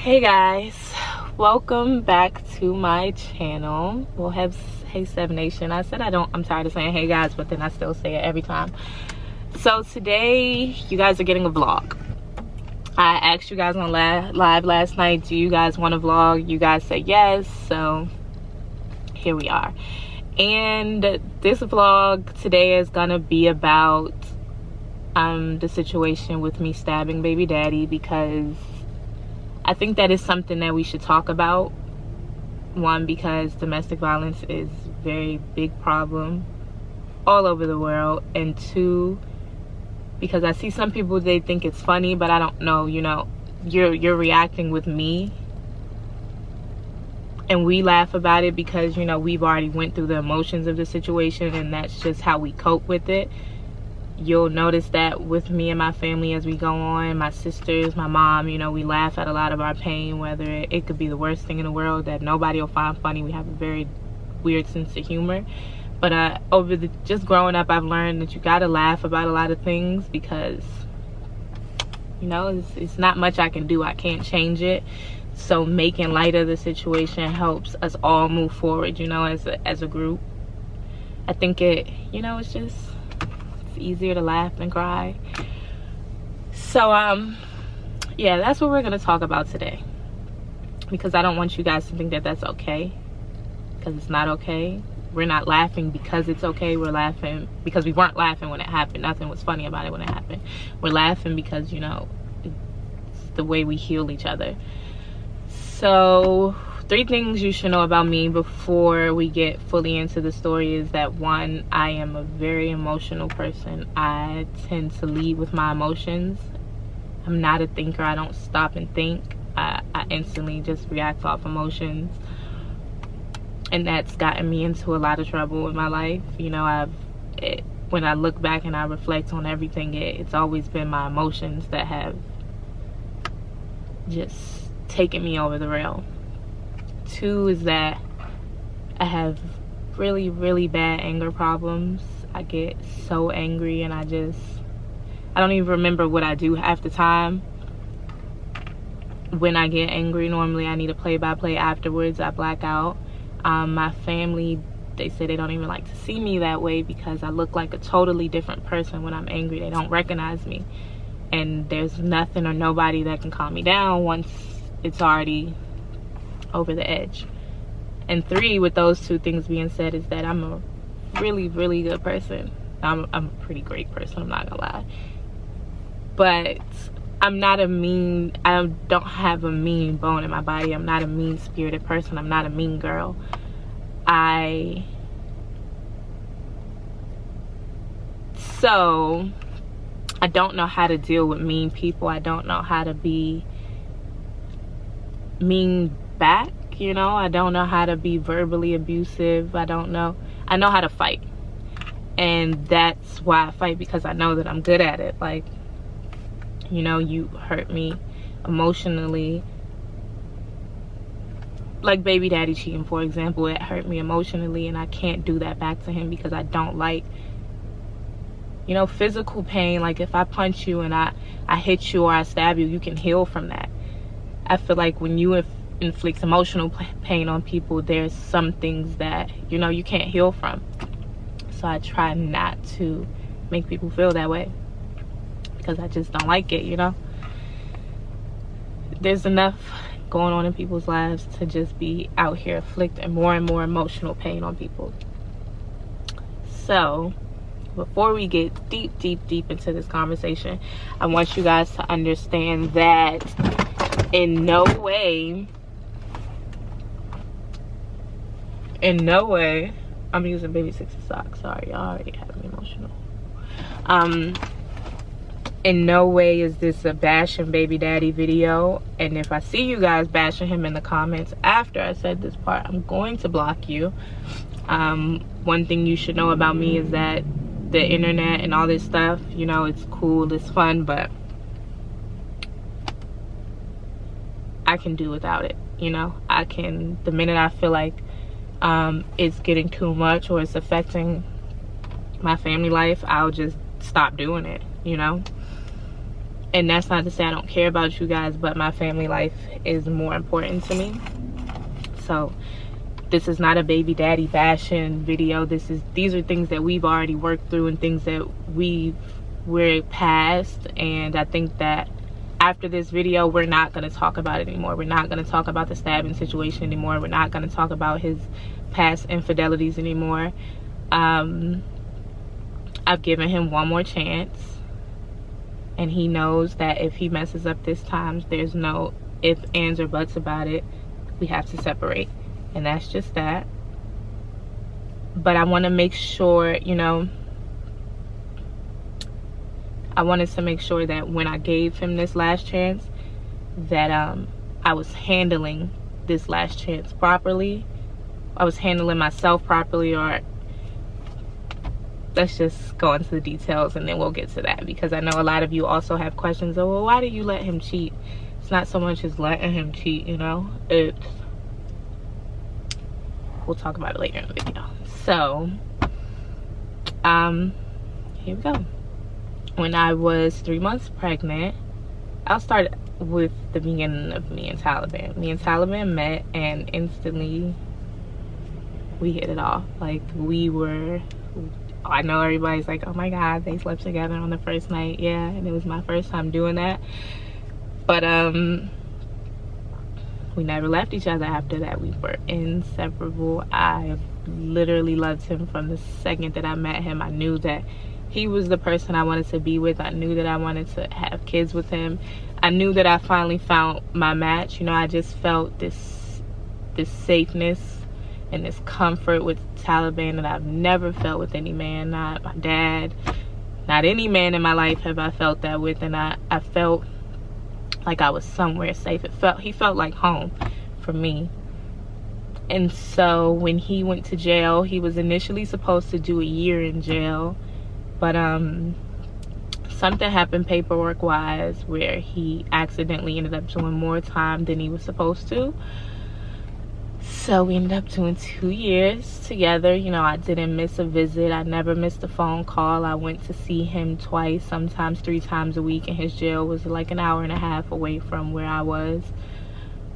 Hey guys, welcome back to my channel. Well, hey Seven Nation. I said I'm tired of saying hey guys, but then I still say it every time. So today you guys are getting a vlog. I asked you guys on live last night, do you guys want a vlog? You guys said yes, so here we are. And this vlog today is gonna be about the situation with me stabbing baby daddy, because I think that is something that we should talk about. One, because domestic violence is a very big problem all over the world. And two, because I see some people, they think it's funny, but I don't know, you're reacting with me. And we laugh about it because, we've already went through the emotions of the situation, and that's just how we cope with it. You'll notice that with me and my family as we go on, my sisters, my mom, we laugh at a lot of our pain, whether it could be the worst thing in the world that nobody will find funny. We have a very weird sense of humor. But just growing up, I've learned that you gotta laugh about a lot of things because, it's not much I can do. I can't change it. So making light of the situation helps us all move forward, as a group. I think it's just easier to laugh than cry. So yeah, that's what we're gonna talk about today, because I don't want you guys to think that that's okay, because it's not okay. We're not laughing because it's okay. We're laughing because we weren't laughing when it happened. Nothing was funny about it when it happened. We're laughing because it's the way we heal each other. So 3 things you should know about me before we get fully into the story is that, 1, I am a very emotional person. I tend to lead with my emotions. I'm not a thinker. I don't stop and think. I instantly just react off emotions. And that's gotten me into a lot of trouble in my life. When I look back and I reflect on everything, it's always been my emotions that have just taken me over the rail. 2 is that I have really, really bad anger problems. I get so angry and I don't even remember what I do half the time. When I get angry, normally I need a play-by-play afterwards. I black out. My family, they say they don't even like to see me that way because I look like a totally different person when I'm angry. They don't recognize me. And there's nothing or nobody that can calm me down once it's already over the edge. And 3, with those 2 things being said, is that I'm a really, really good person. I'm a pretty great person, I'm not gonna lie. But I don't have a mean bone in my body. I'm not a mean-spirited person. I'm not a mean girl. So I don't know how to deal with mean people. I don't know how to be mean back. I don't know how to be verbally abusive. I know how to fight, and that's why I fight, because I know that I'm good at it. Like, you hurt me emotionally, like baby daddy cheating, for example. It hurt me emotionally, and I can't do that back to him because I don't like physical pain. Like, if I punch you and I hit you or I stab you, you can heal from that. I feel like when you inflict emotional pain on people, there's some things that you can't heal from. So I try not to make people feel that way because I just don't like it. There's enough going on in people's lives to just be out here inflicting more and more emotional pain on people. So before we get deep into this conversation, I want you guys to understand that in no way, I'm using baby 6 socks. Sorry, y'all already have me emotional. In no way is this a bashing baby daddy video. And if I see you guys bashing him in the comments after I said this part, I'm going to block you. One thing you should know about me is that the internet and all this stuff, it's cool, it's fun, but I can do without it. The minute I feel like it's getting too much or it's affecting my family life, I'll just stop doing it. And that's not to say I don't care about you guys, but my family life is more important to me. So this is not a baby daddy bashing video. These are things that we've already worked through and things that we're past. And I think that after this video, we're not going to talk about it anymore. We're not going to talk about the stabbing situation anymore. We're not going to talk about his past infidelities anymore. I've given him one more chance, and he knows that if he messes up this time, there's no ifs, ands, or buts about it. We have to separate, and that's just that. But I want to make sure, you know, I wanted to make sure that when I gave him this last chance, that I was handling this last chance properly. I was handling myself properly, or let's just go into the details and then we'll get to that, because I know a lot of you also have questions of, well, why do you let him cheat? It's not so much as letting him cheat, you know, we'll talk about it later in the video. So here we go. When I was 3 months pregnant, I'll start with the beginning of me and Taliban. Me and Taliban met, and instantly we hit it off. Like, I know everybody's like, oh my God, they slept together on the first night. Yeah, and it was my first time doing that. But we never left each other after that. We were inseparable. I literally loved him from the second that I met him. I knew that he was the person I wanted to be with. I knew that I wanted to have kids with him. I knew that I finally found my match. You know, I just felt this safeness and this comfort with Taliban that I've never felt with any man. Not my dad, not any man in my life have I felt that with. And I felt like I was somewhere safe. He felt like home for me. And so when he went to jail, he was initially supposed to do a year in jail. But something happened paperwork wise where he accidentally ended up doing more time than he was supposed to. So we ended up doing 2 years together. You know, I didn't miss a visit. I never missed a phone call. I went to see him twice, sometimes 3 times a week, and his jail was like an hour and a half away from where I was.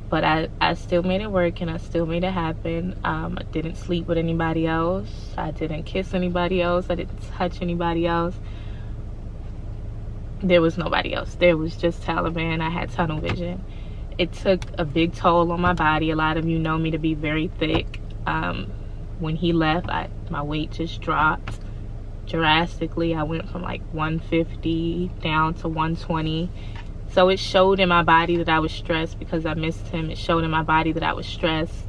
But I still made it work, and I still made it happen. I didn't sleep with anybody else. I didn't kiss anybody else. I didn't touch anybody else. There was nobody else. There was just Taliban. I had tunnel vision. It took a big toll on my body. A lot of you know me to be very thick. When he left, my weight just dropped drastically. I went from like 150 down to 120. So it showed in my body that I was stressed because I missed him. It showed in my body that I was stressed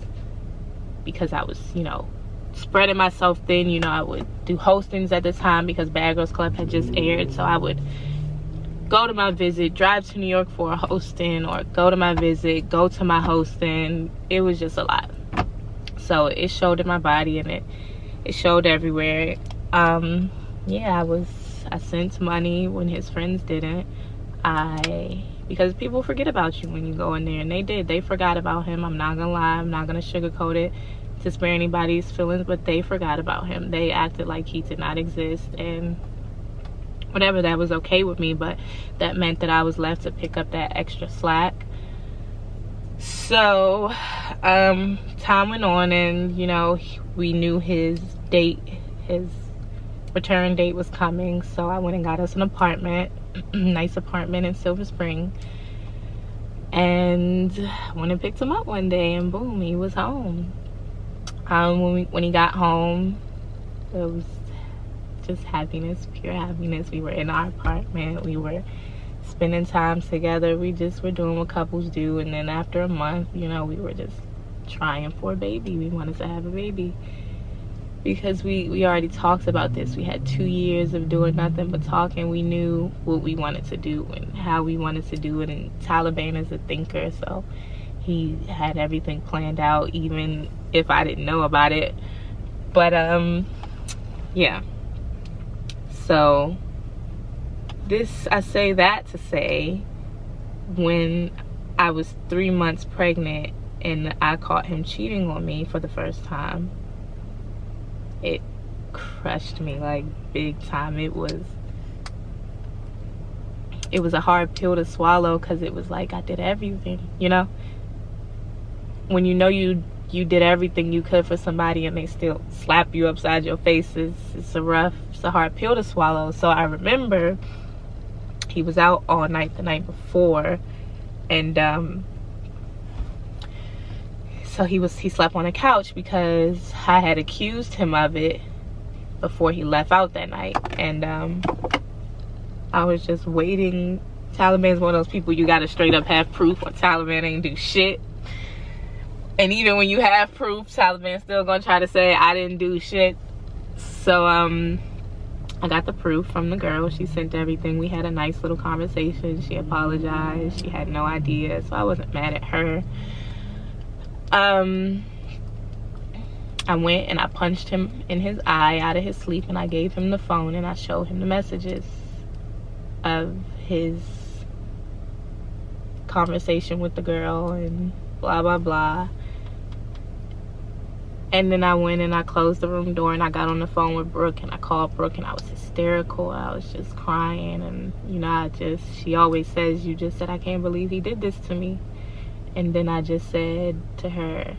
because I was, you know, spreading myself thin. You know, I would do hostings at the time because Bad Girls Club had just aired. So I would go to my visit, drive to New York for a hosting, or go to my visit, go to my hosting. It was just a lot. So it showed in my body, and it showed everywhere. Yeah, I sent money when his friends didn't. Because people forget about you when you go in there, and they did. They forgot about him. I'm not gonna lie. I'm not gonna sugarcoat it to spare anybody's feelings, but they forgot about him. They acted like he did not exist, and whatever, that was okay with me, but that meant that I was left to pick up that extra slack. So time went on, and you know, we knew his return date was coming. So I went and got us an apartment, nice apartment in Silver Spring, and went and picked him up one day, and boom, he was home. When he got home, it was just happiness, pure happiness. We were in our apartment, we were spending time together, we just were doing what couples do. And then after a month, you know, we were just trying for a baby. We wanted to have a baby because we already talked about this. We had 2 years of doing nothing but talking. We knew what we wanted to do and how we wanted to do it, and Taliban is a thinker, so he had everything planned out, even if I didn't know about it. But yeah, so I say that to say, when I was 3 months pregnant and I caught him cheating on me for the first time, it crushed me, like, big time. It it was a hard pill to swallow, because it was like I did everything, you know? When you know you did everything you could for somebody and they still slap you upside your face, it's a hard pill to swallow. So I remember he was out all night the night before, and so he slept on the couch because I had accused him of it before he left out that night. And I was just waiting. Taliban's one of those people you gotta straight up have proof, or Taliban ain't do shit. And even when you have proof, Taliban's still gonna try to say I didn't do shit. So I got the proof from the girl. She sent everything. We had a nice little conversation. She apologized. She had no idea, so I wasn't mad at her. I went and I punched him in his eye out of his sleep, and I gave him the phone and I showed him the messages of his conversation with the girl and blah blah blah. And then I went and I closed the room door and I got on the phone with Brooke, and I called Brooke, and I was hysterical. I was just crying, and you know, she always says, you just said, I can't believe he did this to me. And then I just said to her,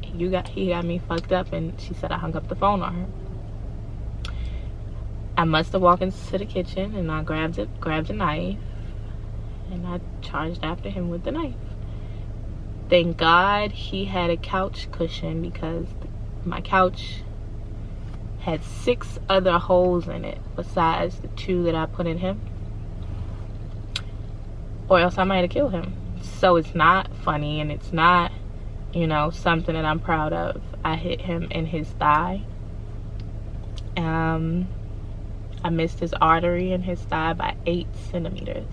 he got me fucked up. And she said I hung up the phone on her. I must have walked into the kitchen and I grabbed a knife, and I charged after him with the knife. Thank God he had a couch cushion, because my couch had 6 other holes in it besides the 2 that I put in him, or else I might have killed him. So it's not funny, and it's not, you know, something that I'm proud of. I hit him in his thigh. I missed his artery in his thigh by 8 centimeters.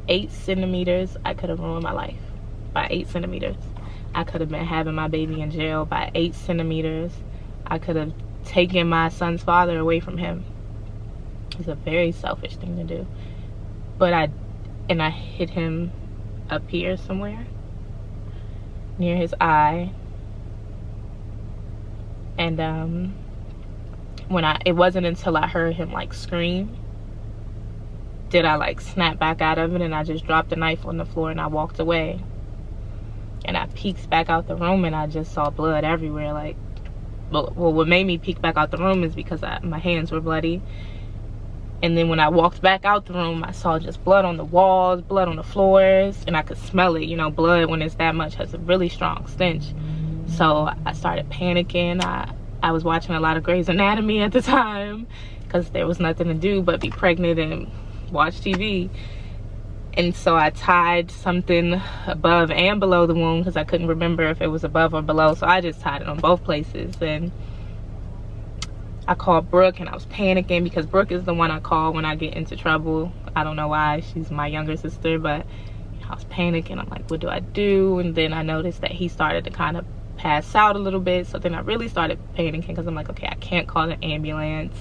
8 centimeters, I could have ruined my life. By 8 centimeters. I could have been having my baby in jail. By 8 centimeters, I could have taken my son's father away from him. It's a very selfish thing to do. But I hit him up here somewhere near his eye. And it wasn't until I heard him like scream did I like snap back out of it, and I just dropped the knife on the floor and I walked away. And I peeked back out the room and I just saw blood everywhere. Like, well, what made me peek back out the room is because my hands were bloody. And then when I walked back out the room, I saw just blood on the walls, blood on the floors, and I could smell it. You know, blood, when it's that much, has a really strong stench. So I started panicking. I was watching a lot of Grey's Anatomy at the time, because there was nothing to do but be pregnant and watch TV. And so I tied something above and below the wound, because I couldn't remember if it was above or below. So I just tied it on both places. And I called Brooke, and I was panicking, because Brooke is the one I call when I get into trouble. I don't know why. She's my younger sister, but I was panicking. I'm like, what do I do? And then I noticed that he started to kind of pass out a little bit. So then I really started panicking, because I'm like, okay, I can't call the ambulance,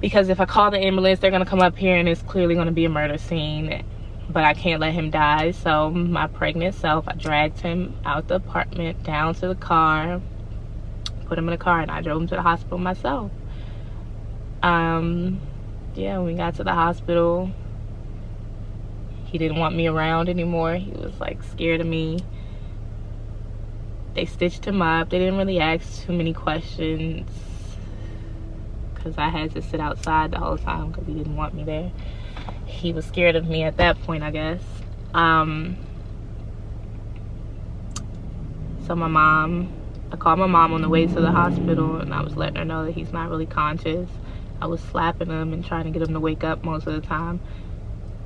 because if I call the ambulance, they're gonna come up here and it's clearly gonna be a murder scene, but I can't let him die. So my pregnant self, I dragged him out the apartment, down to the car, put him in the car, and I drove him to the hospital myself. Yeah, when we got to the hospital, he didn't want me around anymore. He was like scared of me. They stitched him up. They didn't really ask too many questions, because I had to sit outside the whole time because he didn't want me there. He was scared of me at that point, I guess. So I called my mom on the way to the hospital, and I was letting her know that he's not really conscious. I was slapping him and trying to get him to wake up most of the time.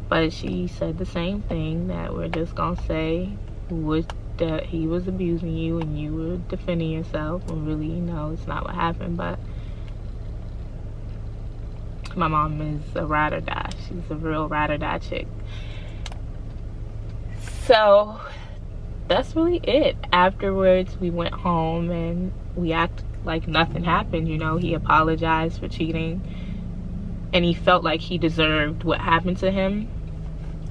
But she said the same thing, that we're just gonna say that he was abusing you and you were defending yourself, when really, you know, it's not what happened. But my mom is a ride or die. She's a real ride or die chick. So that's really it. Afterwards, we went home and we acted like nothing happened. You know, he apologized for cheating, and he felt like he deserved what happened to him.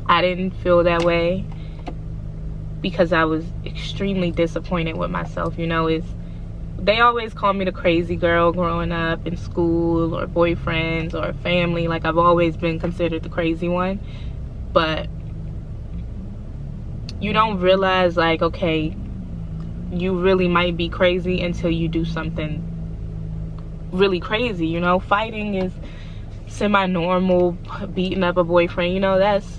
I didn't feel that way, because I was extremely disappointed with myself. You know, they always call me the crazy girl growing up in school, or boyfriends, or family. Like, I've always been considered the crazy one. But you don't realize, like, okay, you really might be crazy until you do something really crazy, you know? Fighting is semi-normal. Beating up a boyfriend, you know,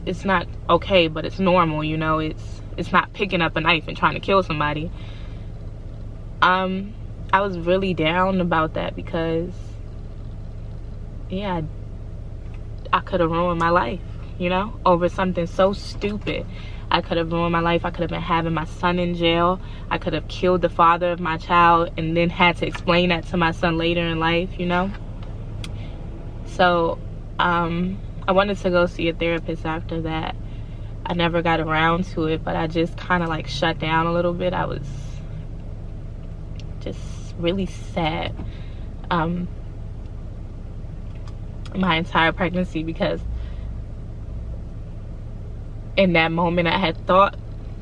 it's not okay, but it's normal, you know? It's not picking up a knife and trying to kill somebody. I was really down about that because, yeah, I could have ruined my life, you know, over something so stupid. I could have ruined my life. I could have been having my son in jail. I could have killed the father of my child and then had to explain that to my son later in life, you know. So I wanted to go see a therapist after that. I never got around to it, but I just kind of like shut down a little bit. I was just really sad my entire pregnancy, because in that moment I had thought,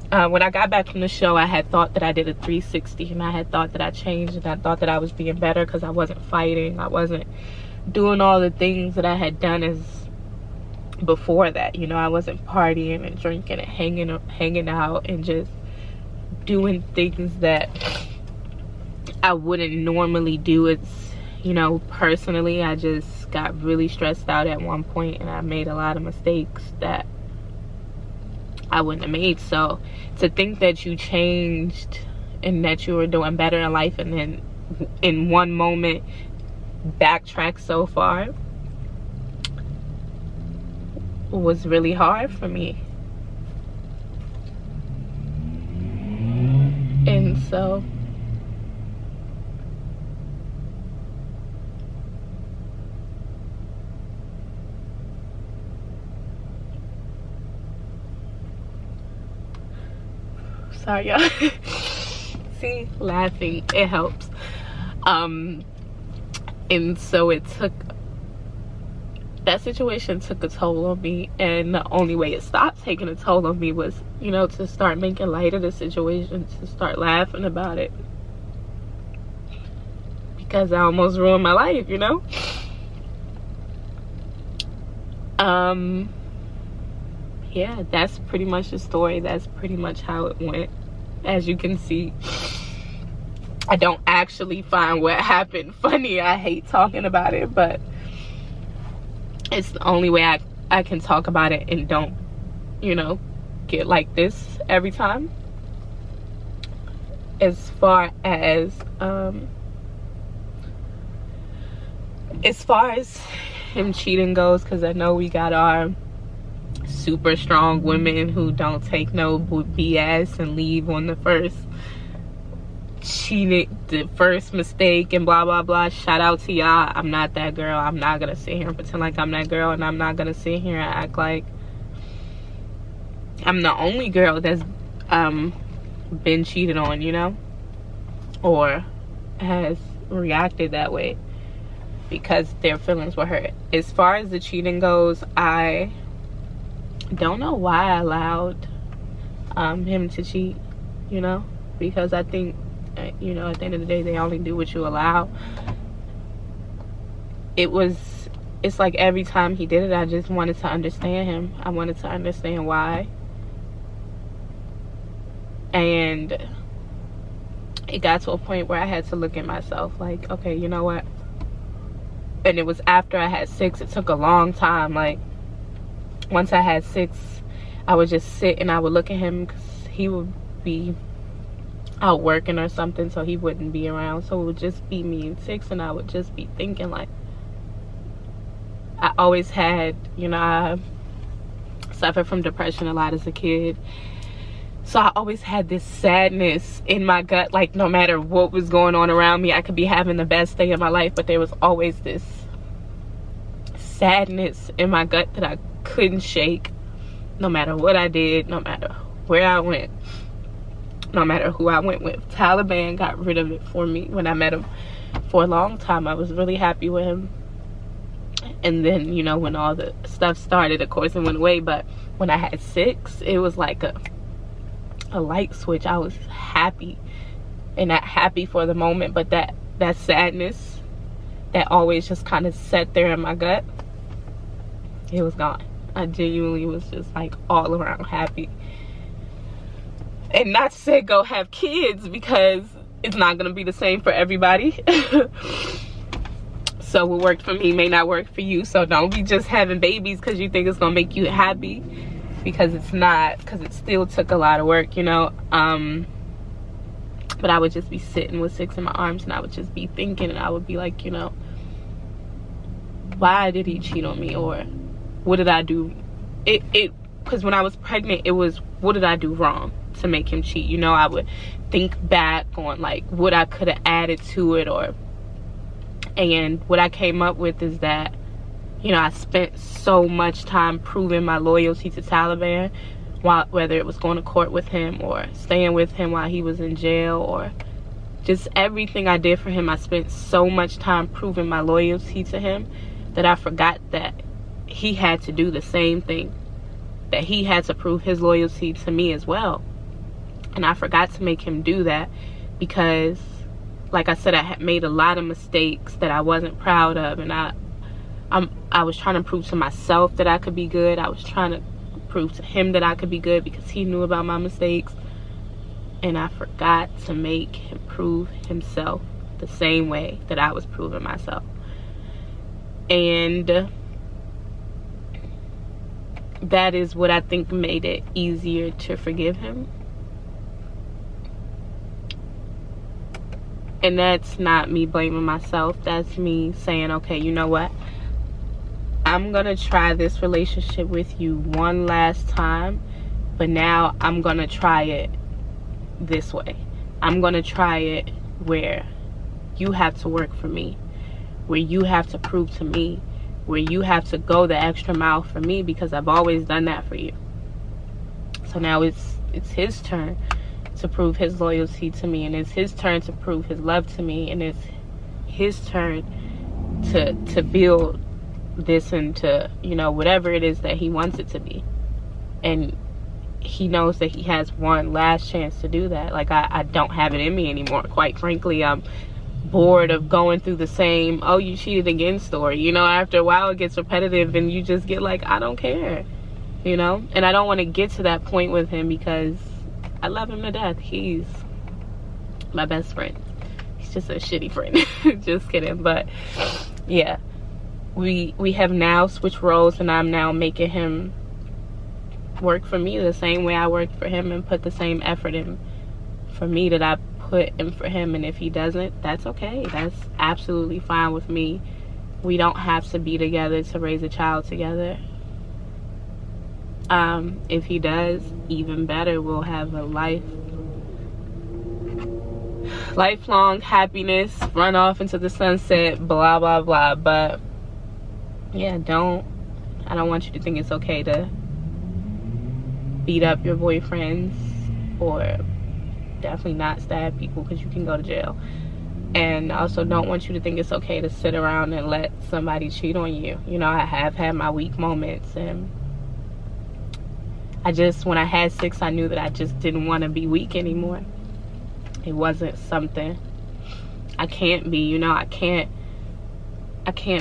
when I got back from the show, I had thought that I did a 360, and I had thought that I changed, and I thought that I was being better because I wasn't fighting. I wasn't doing all the things that I had done as before that, you know. I wasn't partying and drinking and hanging out and just doing things that I wouldn't normally do. It's, you know, personally, I just got really stressed out at one point, and I made a lot of mistakes that I wouldn't have made. So to think that you changed and that you were doing better in life, and then in one moment backtrack so far, was really hard for me. And so sorry, y'all. See, laughing, it helps. And so that situation took a toll on me, and the only way it stopped taking a toll on me was, you know, to start making light of the situation, to start laughing about it, because I almost ruined my life, you know. Yeah, that's pretty much the story. That's pretty much how it went. As you can see, I don't actually find what happened funny. I hate talking about it, but it's the only way I can talk about it and don't, you know, get like this every time. As far as him cheating goes, because I know we got our super strong women who don't take no BS and leave on the first mistake and blah blah blah. Shout out to y'all. I'm not that girl. I'm not gonna sit here and pretend like I'm that girl, and I'm not gonna sit here and act like I'm the only girl that's been cheated on, you know, or has reacted that way because their feelings were hurt. As far as the cheating goes, I don't know why I allowed him to cheat, you know, because I think, you know, at the end of the day, they only do what you allow. It's like every time he did it, I just wanted to understand him. I wanted to understand why. And it got to a point where I had to look at myself like, okay, you know what? And it was after I had 6. It took a long time. Like, once I had 6, I would just sit and I would look at him, because he would be out working or something, so he wouldn't be around. So it would just be me and 6, and I would just be thinking, like, I always had, you know, I suffered from depression a lot as a kid. So I always had this sadness in my gut, like no matter what was going on around me, I could be having the best day of my life, but there was always this sadness in my gut that I couldn't shake, no matter what I did, no matter where I went, no matter who I went with. Taliban got rid of it for me when I met him. For a long time, I was really happy with him. And then, you know, when all the stuff started, of course, it went away. But when I had 6, it was like a light switch. I was happy. and not happy for the moment, but that sadness that always just kind of sat there in my gut, it was gone. I genuinely was just like all around happy. And not to say go have kids, because it's not going to be the same for everybody. So what worked for me may not work for you. So don't be just having babies because you think it's going to make you happy, because it's not, because it still took a lot of work, you know. But I would just be sitting with 6 in my arms, and I would just be thinking, and I would be like, you know, why did he cheat on me, or what did I do? Because when I was pregnant, it was, what did I do wrong to make him cheat? You know, I would think back on like what I could have added to it, and what I came up with is that, you know, I spent so much time proving my loyalty to Taliban, whether it was going to court with him or staying with him while he was in jail, or just everything I did for him. I spent so much time proving my loyalty to him that I forgot that he had to do the same thing, that he had to prove his loyalty to me as well. And I forgot to make him do that, because like I said, I had made a lot of mistakes that I wasn't proud of, and I was trying to prove to myself that I could be good. I was trying to prove to him that I could be good because he knew about my mistakes, and I forgot to make him prove himself the same way that I was proving myself. And that is what I think made it easier to forgive him. And that's not me blaming myself. That's me saying, okay, you know what? I'm going to try this relationship with you one last time, but now I'm going to try it this way. I'm going to try it where you have to work for me, where you have to prove to me, where you have to go the extra mile for me, because I've always done that for you. So now it's his turn to prove his loyalty to me, and it's his turn to prove his love to me, and it's his turn to build this into, you know, whatever it is that he wants it to be. And he knows that he has one last chance to do that. Like, I don't have it in me anymore. Quite frankly, I'm bored of going through the same, oh, you cheated again story. You know, after a while it gets repetitive, and you just get like, I don't care, you know. And I don't want to get to that point with him, because I love him to death. He's my best friend. He's just a shitty friend. Just kidding. But yeah, we have now switched roles, and I'm now making him work for me the same way I worked for him, and put the same effort in for me that I put in for him. And if he doesn't, that's okay. That's absolutely fine with me. We don't have to be together to raise a child together. If he does, even better. We'll have a lifelong happiness, run off into the sunset, blah blah blah. But yeah, I don't want you to think it's okay to beat up your boyfriends, or definitely not stab people, because you can go to jail. And I also don't want you to think it's okay to sit around and let somebody cheat on you. You know, I have had my weak moments, and when I had 6, I knew that I just didn't want to be weak anymore. It wasn't something I can't be, you know. I can't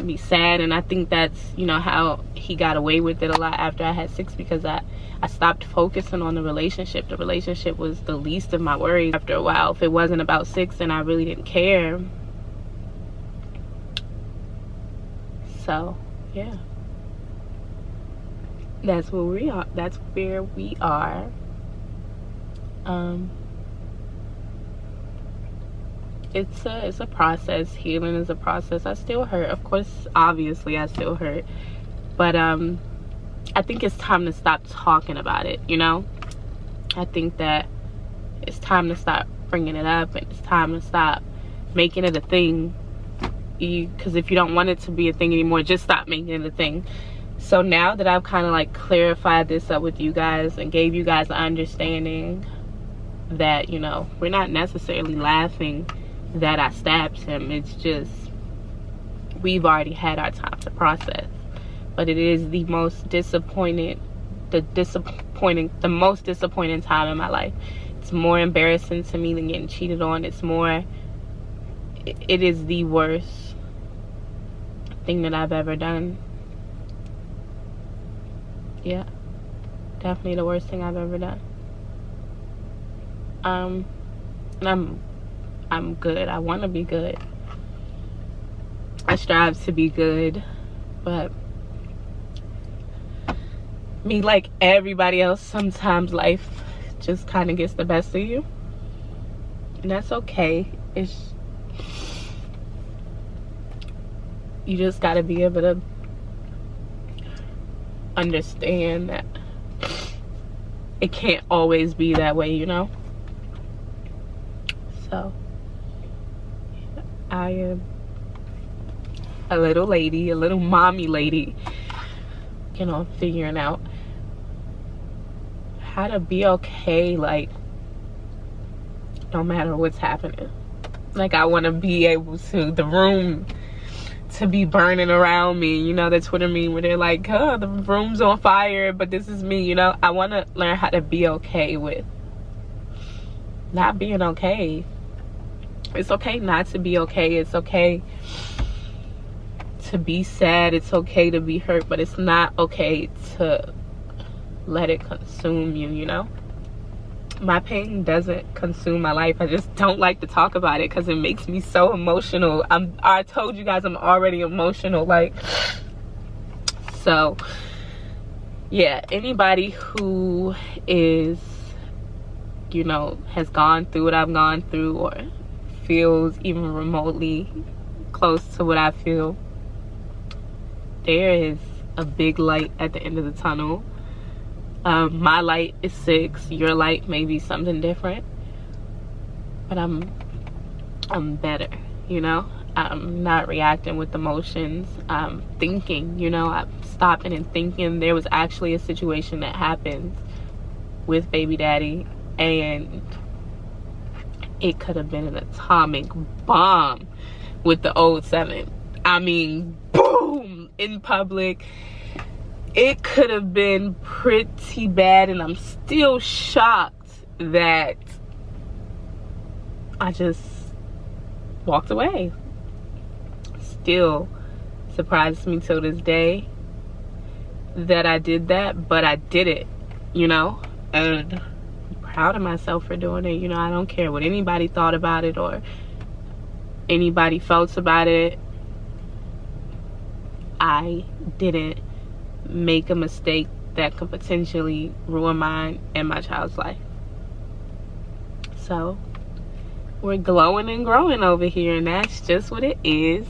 be sad. And I think that's, you know, how he got away with it a lot after I had 6, because I stopped focusing on the relationship. The relationship was the least of my worries after a while. If it wasn't about 6, then I really didn't care. So yeah, that's where we are. It's a process. Healing is a process. I still hurt, of course. Obviously I still hurt, but I think it's time to stop talking about it, you know. I think that it's time to stop bringing it up, and it's time to stop making it a thing. Because if you don't want it to be a thing anymore, just stop making it a thing. So now that I've kind of like clarified this up with you guys and gave you guys an understanding that, you know, we're not necessarily laughing that I stabbed him. It's just, we've already had our time to process. But it is the most disappointing time in my life. It's more embarrassing to me than getting cheated on. It is the worst thing that I've ever done. Yeah, definitely the worst thing I've ever done. And I'm good. I want to be good. I strive to be good, but me, like everybody else, sometimes life just kind of gets the best of you, and that's okay. You just got to be able to understand that it can't always be that way, you know? So I am a little lady, a little mommy lady, you know, figuring out how to be okay, like, no matter what's happening. Like, I want to be able to, the room to be burning around me, you know, the Twitter meme where they're like, oh, the room's on fire, but this is me, you know? I want to learn how to be okay with not being okay. It's okay not to be okay. It's okay to be sad. It's okay to be hurt, but it's not okay to let it consume you, you know? My pain doesn't consume my life. I just don't like to talk about it because it makes me so emotional. I told you guys I'm already emotional, like, so yeah, anybody who is, you know, has gone through what I've gone through or feels even remotely close to what I feel, there is a big light at the end of the tunnel. My light is 6. Your light may be something different, but I'm better, you know? I'm not reacting with emotions. I'm thinking, you know? I'm stopping and thinking. There was actually a situation that happened with baby daddy, and it could have been an atomic bomb with the old 7. I mean, boom, in public. It could have been pretty bad, and I'm still shocked that I just walked away. Still surprises me till this day that I did that, but I did it, you know? And I'm proud of myself for doing it. You know, I don't care what anybody thought about it or anybody felt about it. I didn't make a mistake that could potentially ruin mine and my child's life. So we're glowing and growing over here, and that's just what it is.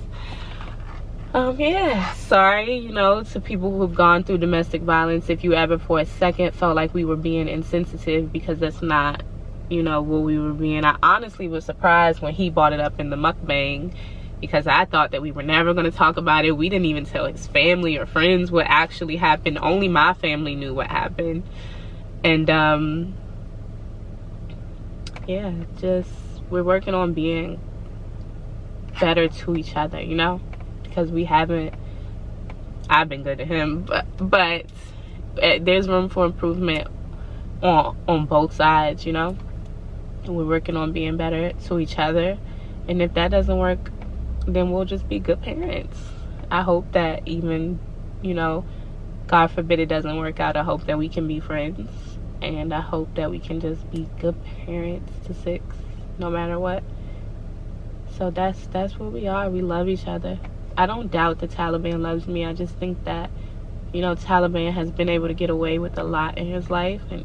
Yeah, sorry, you know, to people who've gone through domestic violence, if you ever for a second felt like we were being insensitive, because that's not, you know, what we were being. I honestly was surprised when he brought it up in the mukbang, because I thought that we were never going to talk about it. We didn't even tell his family or friends what actually happened. Only my family knew what happened. And yeah, just we're working on being better to each other, you know, because I've been good to him, but there's room for improvement on both sides, you know. We're working on being better to each other, and if that doesn't work, then we'll just be good parents. I hope that even, you know, God forbid it doesn't work out, I hope that we can be friends, and I hope that we can just be good parents to 6, no matter what. So that's what we are. We love each other. I don't doubt the Taliban loves me. I just think that, you know, Taliban has been able to get away with a lot in his life, and,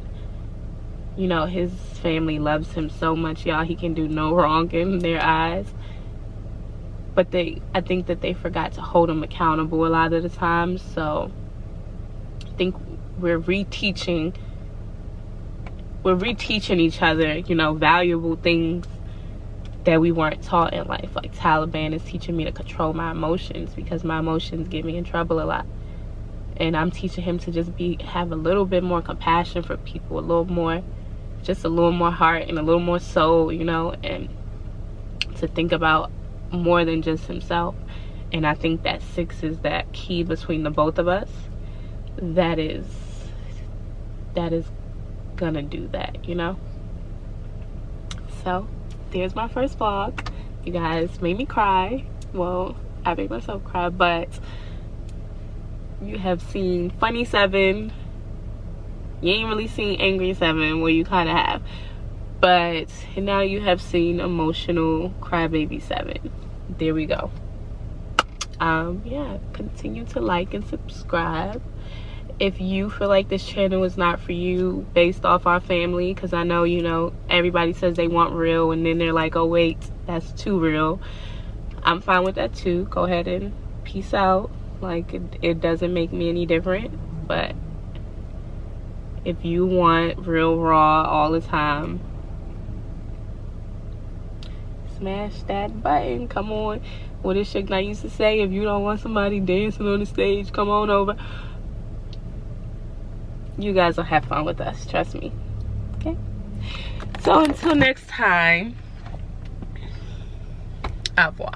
you know, his family loves him so much, y'all. He can do no wrong in their eyes. But I think that they forgot to hold him accountable a lot of the time. So I think we're reteaching each other, you know, valuable things that we weren't taught in life. Like Taliban is teaching me to control my emotions, because my emotions get me in trouble a lot. And I'm teaching him to just have a little bit more compassion for people, a little more heart and a little more soul, you know, and to think about more than just himself. And I think that 6 is that key between the both of us that is gonna do that, you know. So there's my first vlog. You guys made me cry. Well, I made myself cry, but you have seen funny 7. You ain't really seen angry 7, well, you kind of have, but now you have seen emotional crybaby 7. There we go. Yeah, continue to like and subscribe. If you feel like this channel is not for you based off our family, because I know, you know, everybody says they want real and then they're like, oh wait, that's too real. I'm fine with that too. Go ahead and peace out. Like, it doesn't make me any different. But if you want real raw all the time, smash that button. Come on. What did Suge Knight used to say? If you don't want somebody dancing on the stage, come on over. You guys will have fun with us, trust me. Okay, so until next time, au revoir.